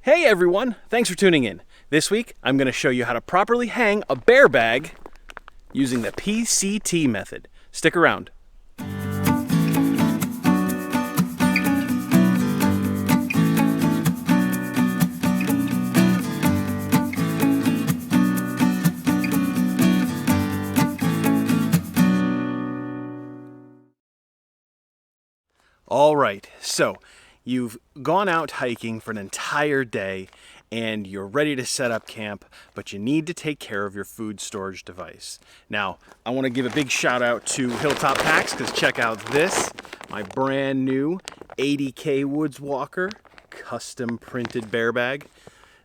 Hey everyone, thanks for tuning in. This week, I'm going to show you how to properly hang a bear bag using the PCT method. Stick around. All right, so you've gone out hiking for an entire day and you're ready to set up camp, but you need to take care of your food storage device. Now, I want to give a big shout out to Hilltop Packs because check out this, my brand new 80K Woods Walker custom printed bear bag.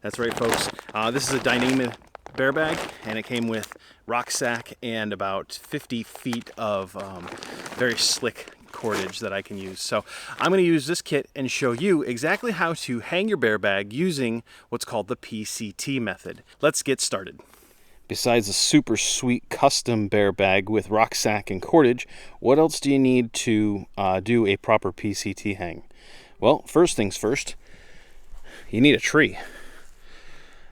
That's right, folks. This is a Dyneema bear bag and it came with rucksack and about 50 feet of very slick cordage that I can use. So I'm going to use this kit and show you exactly how to hang your bear bag using what's called the PCT method. Let's get started. Besides a super sweet custom bear bag with rucksack and cordage, what else do you need to do a proper PCT hang? Well, first things first, you need a tree.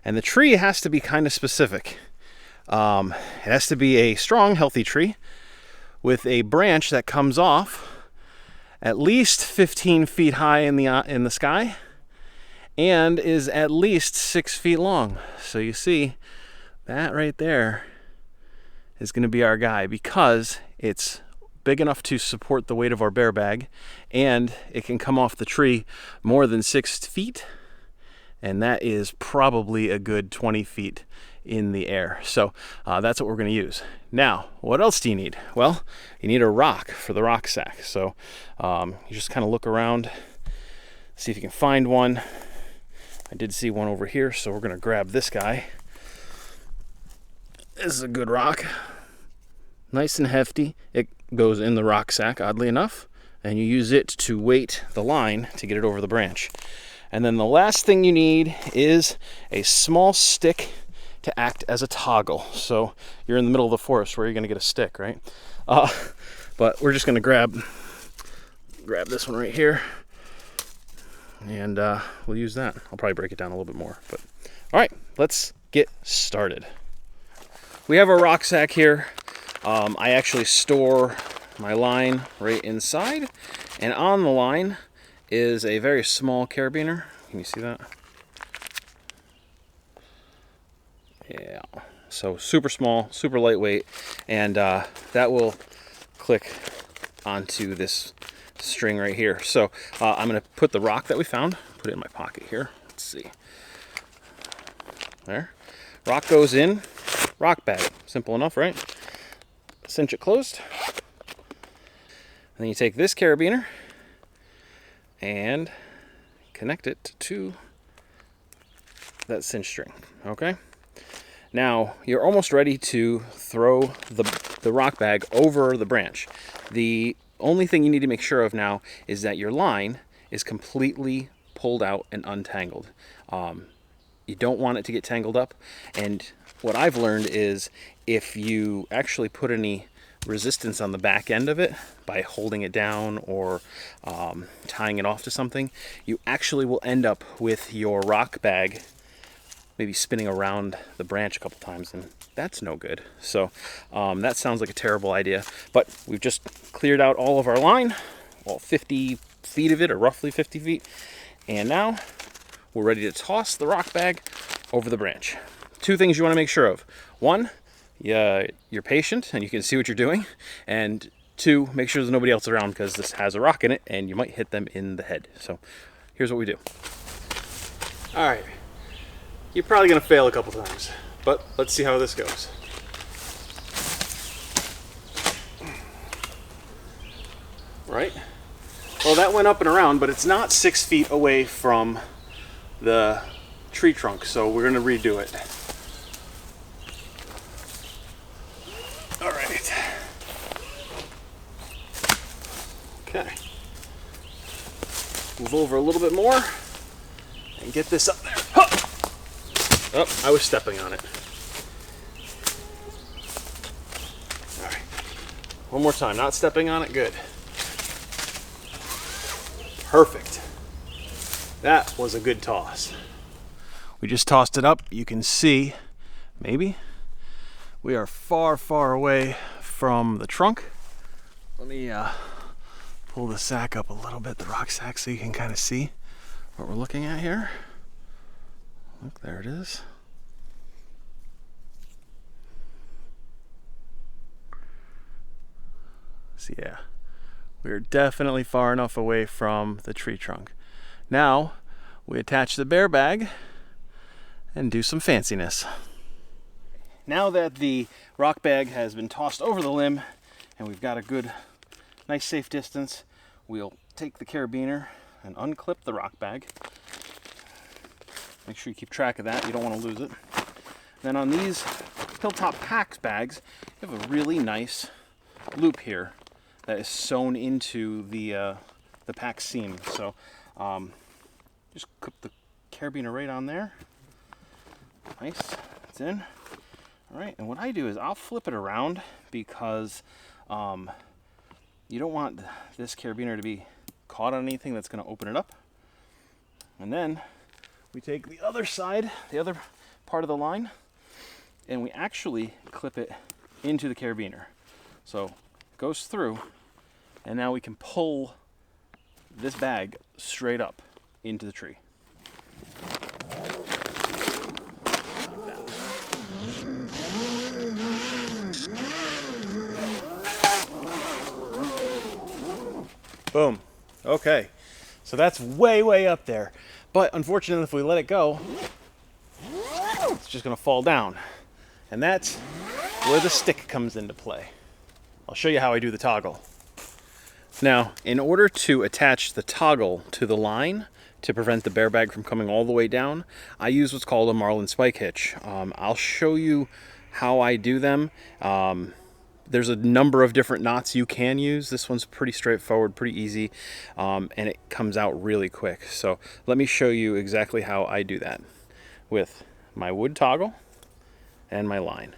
And the tree has to be kind of specific. It has to be a strong, healthy tree with a branch that comes off at least 15 feet high in the sky and is at least 6 feet long. So you see, that right there is going to be our guy because it's big enough to support the weight of our bear bag and it can come off the tree more than 6 feet, and that is probably a good 20 feet in the air. So that's what we're going to use. Now, what else do you need? Well, you need a rock for the rucksack. So you just kind of look around, see if you can find one. I did see one over here, so we're going to grab this guy. This is a good rock. Nice and hefty. It goes in the rucksack, oddly enough, and you use it to weight the line to get it over the branch. And then the last thing you need is a small stick to act as a toggle. So you're in the middle of the forest where you're going to get a stick, right? But we're just going to grab this one right here, and we'll use that. I'll probably break it down a little bit more. But all right, let's get started. We have our rucksack here. I actually store my line right inside, and on the line is a very small carabiner. Can you see that? Yeah, so super small, super lightweight, and that will click onto this string right here. So I'm going to put the rock that we found, put it in my pocket here. Let's see. There. Rock goes in, rock bag. Simple enough, right? Cinch it closed. And then you take this carabiner and connect it to that cinch string, okay? Now, you're almost ready to throw the rock bag over the branch. The only thing you need to make sure of now is that your line is completely pulled out and untangled. You don't want it to get tangled up, and what I've learned is if you actually put any resistance on the back end of it by holding it down or tying it off to something, you actually will end up with your rock bag maybe spinning around the branch a couple times, and that's no good. So that sounds like a terrible idea, but we've just cleared out all of our line, all 50 feet of it, or roughly 50 feet, and now we're ready to toss the rock bag over the branch. Two things you want to make sure of. One, you're patient and you can see what you're doing, and two, make sure there's nobody else around because this has a rock in it and you might hit them in the head. So here's what we do. All right. You're probably going to fail a couple times, but let's see how this goes. Right? Well, that went up and around, but it's not 6 feet away from the tree trunk, so we're going to redo it. All right. Okay. Move over a little bit more and get this up there. Huh! Oh, I was stepping on it. All right. One more time. Not stepping on it. Good. Perfect. That was a good toss. We just tossed it up. You can see, maybe, we are far, far away from the trunk. Let me pull the sack up a little bit, the rock sack, so you can kind of see what we're looking at here. Look, there it is. So yeah, we're definitely far enough away from the tree trunk. Now, we attach the bear bag and do some fanciness. Now that the rock bag has been tossed over the limb and we've got a good, nice safe distance, we'll take the carabiner and unclip the rock bag. Make sure you keep track of that, you don't want to lose it. Then on these Hilltop Packs bags, you have a really nice loop here that is sewn into the pack seam. So just clip the carabiner right on there. Nice, it's in. All right, and what I do is I'll flip it around because you don't want this carabiner to be caught on anything that's going to open it up. And then we take the other side, the other part of the line, and we actually clip it into the carabiner. So it goes through, and now we can pull this bag straight up into the tree. Boom. Okay. So that's way, way up there. But unfortunately, if we let it go, it's just going to fall down. And that's where the stick comes into play. I'll show you how I do the toggle. Now, in order to attach the toggle to the line to prevent the bear bag from coming all the way down, I use what's called a Marlin spike hitch. I'll show you how I do them. There's a number of different knots you can use. This one's pretty straightforward, pretty easy, and it comes out really quick. So let me show you exactly how I do that with my wood toggle and my line.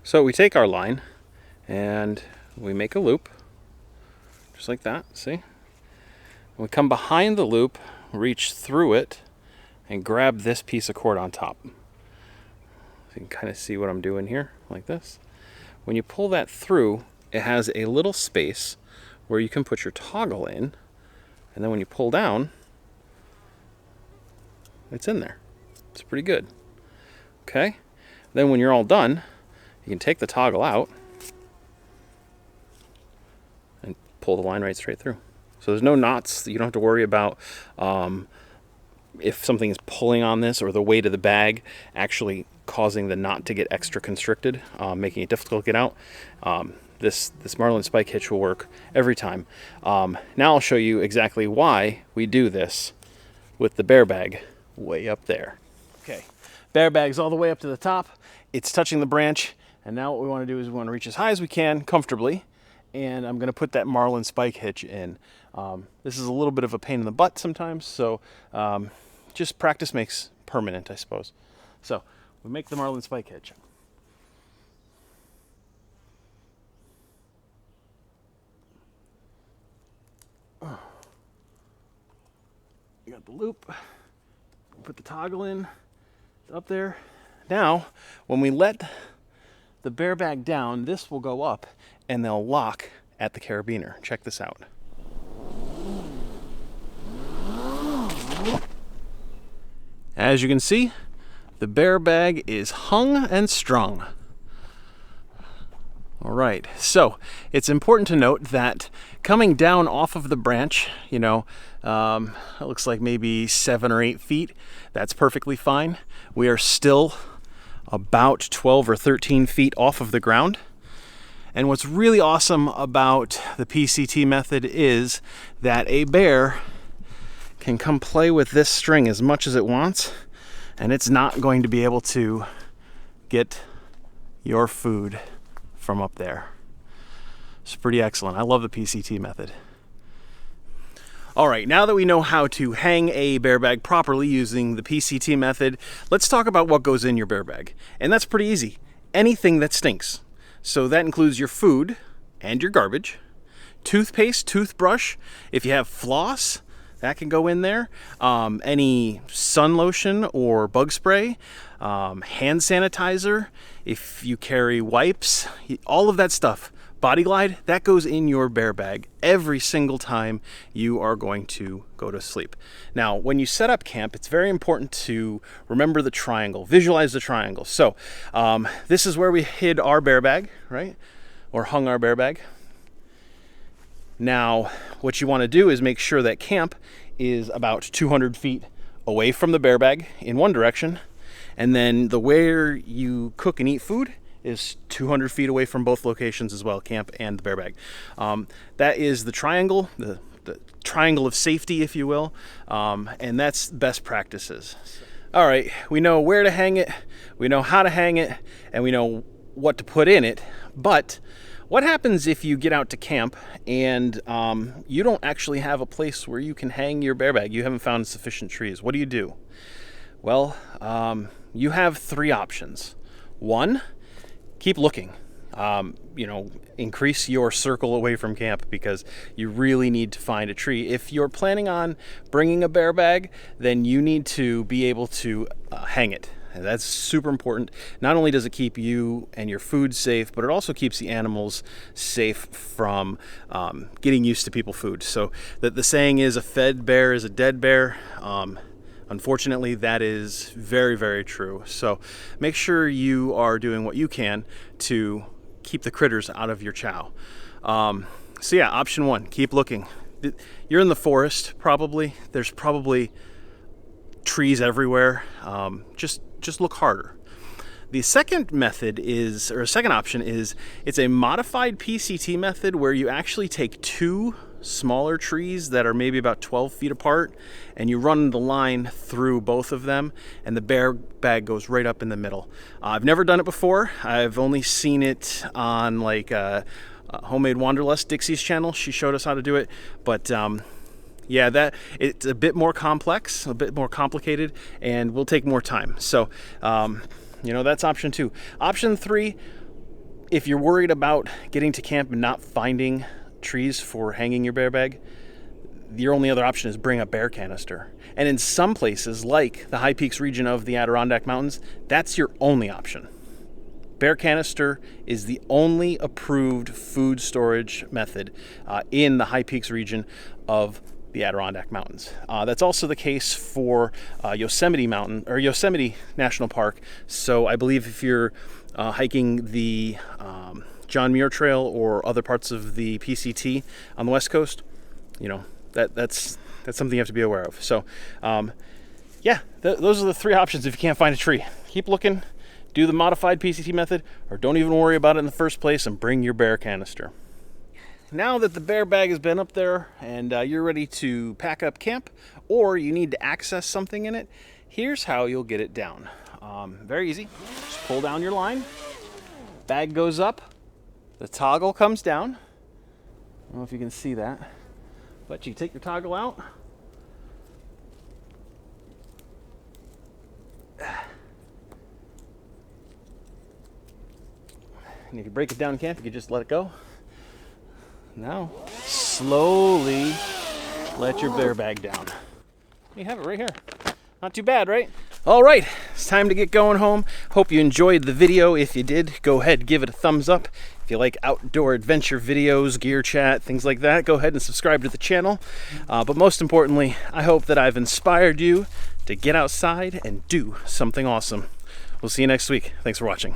So we take our line and we make a loop, just like that, see? We come behind the loop, reach through it, and grab this piece of cord on top. So you can kind of see what I'm doing here, like this. When you pull that through, it has a little space where you can put your toggle in, and then when you pull down, it's in there. It's pretty good. Okay? Then when you're all done, you can take the toggle out and pull the line right straight through. So there's no knots. You don't have to worry about if something is pulling on this or the weight of the bag actually causing the knot to get extra constricted, making it difficult to get out. This Marlin spike hitch will work every time. Now I'll show you exactly why we do this with the bear bag way up there. Okay, bear bag's all the way up to the top. It's touching the branch, and now what we want to do is we want to reach as high as we can comfortably, and I'm going to put that Marlin spike hitch in. This is a little bit of a pain in the butt sometimes, so just practice makes permanent, I suppose. So we make the Marlin spike hitch. You got the loop. Put the toggle in. It's up there. Now, when we let the bear bag down, this will go up and they'll lock at the carabiner. Check this out. As you can see, the bear bag is hung and strung. All right, so it's important to note that coming down off of the branch, it looks like maybe 7 or 8 feet. That's perfectly fine. We are still about 12 or 13 feet off of the ground. And what's really awesome about the PCT method is that a bear can come play with this string as much as it wants, and it's not going to be able to get your food from up there. It's pretty excellent. I love the PCT method. All right, now that we know how to hang a bear bag properly using the PCT method, let's talk about what goes in your bear bag. And that's pretty easy. Anything that stinks. So that includes your food and your garbage, toothpaste, toothbrush. If you have floss, that can go in there. Any sun lotion or bug spray, hand sanitizer, if you carry wipes, all of that stuff. Body Glide, that goes in your bear bag every single time you are going to go to sleep. Now, when you set up camp, it's very important to remember the triangle, visualize the triangle. So this is where we hid our bear bag, right? Or hung our bear bag. Now, what you want to do is make sure that camp is about 200 feet away from the bear bag in one direction, and then where you cook and eat food is 200 feet away from both locations as well, camp and the bear bag. That is the triangle, the triangle of safety, if you will, and that's best practices. All right, we know where to hang it, we know how to hang it, and we know what to put in it, but what happens if you get out to camp and you don't actually have a place where you can hang your bear bag? You haven't found sufficient trees. What do you do? Well, you have three options. One, keep looking. Increase your circle away from camp because you really need to find a tree. If you're planning on bringing a bear bag, then you need to be able to hang it. And that's super important. Not only does it keep you and your food safe, but it also keeps the animals safe from getting used to people's food. So the saying is, a fed bear is a dead bear. Unfortunately, that is very, very true. So make sure you are doing what you can to keep the critters out of your chow. So yeah, option one, keep looking. You're in the forest, probably. There's probably trees everywhere. Just look harder. The second method is, or second option is, it's a modified PCT method where you actually take two smaller trees that are maybe about 12 feet apart, and you run the line through both of them, and the bear bag goes right up in the middle. I've never done it before. I've only seen it on like Homemade Wanderlust, Dixie's channel. She showed us how to do it, but yeah, it's a bit more complex, a bit more complicated, and will take more time. So that's option two. Option three, if you're worried about getting to camp and not finding trees for hanging your bear bag, your only other option is bring a bear canister. And in some places, like the high peaks region of the Adirondack Mountains, that's your only option. Bear canister is the only approved food storage method in the high peaks region of the Adirondack Mountains. That's also the case for Yosemite Mountain or Yosemite National Park. So I believe if you're hiking the John Muir Trail or other parts of the PCT on the West Coast, that's something you have to be aware of. So those are the three options if you can't find a tree. Keep looking, do the modified PCT method, or don't even worry about it in the first place and bring your bear canister. Now that the bear bag has been up there and you're ready to pack up camp, or you need to access something in it, here's how you'll get it down. Very easy. Just pull down your line, bag goes up, the toggle comes down. I don't know if you can see that, but you take your toggle out. And if you break it down in camp, you can just let it go. Now, slowly let your bear bag down. You have it right here. Not too bad, right? All right, it's time to get going home. Hope you enjoyed the video. If you did, go ahead, give it a thumbs up. If you like outdoor adventure videos, gear chat, things like that, go ahead and subscribe to the channel. But most importantly, I hope that I've inspired you to get outside and do something awesome. We'll see you next week. Thanks for watching.